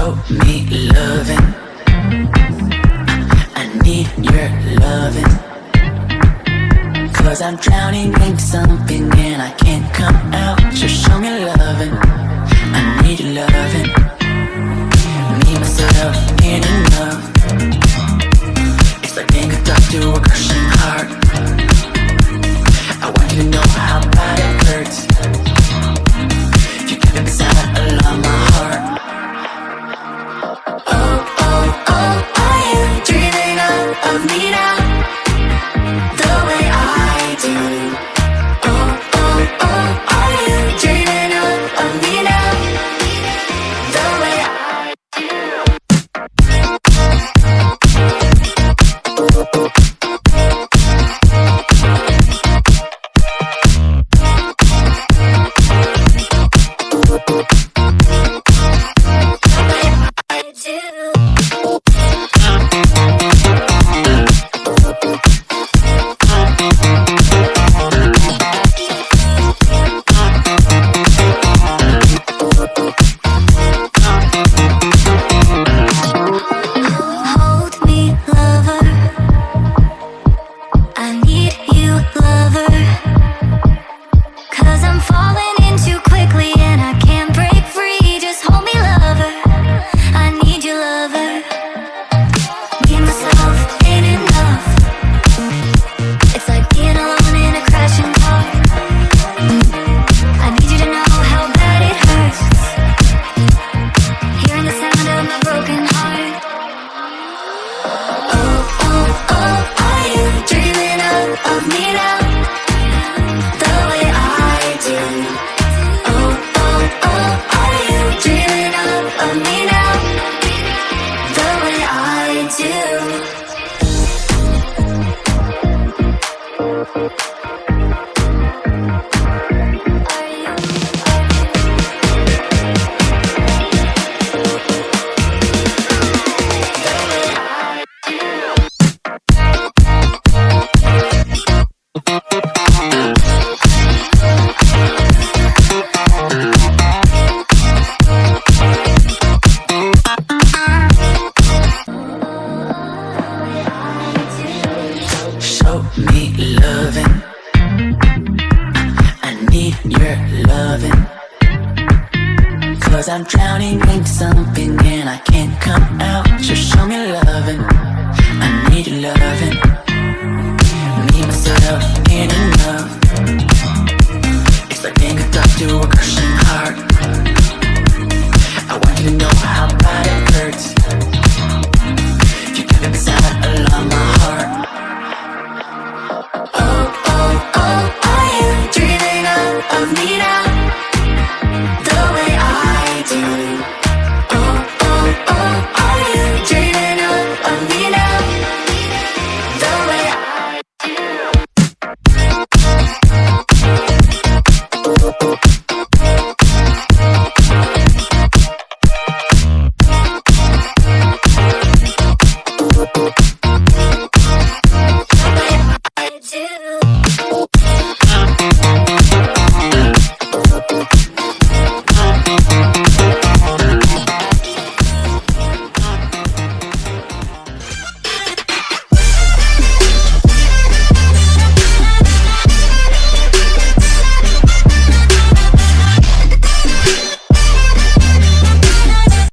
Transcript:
Show me loving. I need your loving. 'Cause I'm drowning in something and I can't come out. So show me loving. I need your loving. Me, myself, ain't enough. It's like being hooked to a crushing heart. I want you to know how bad it hurts. You keep inside along my heart. Oh, oh, oh, are you dreaming of me now? The way I do. Oh, oh, oh, are you dreaming of me now? The way I do. Show me loving. I need your loving. 'Cause I'm drowning in something and I can't come out. So show me loving. I need your loving. Me, myself, ain't enough.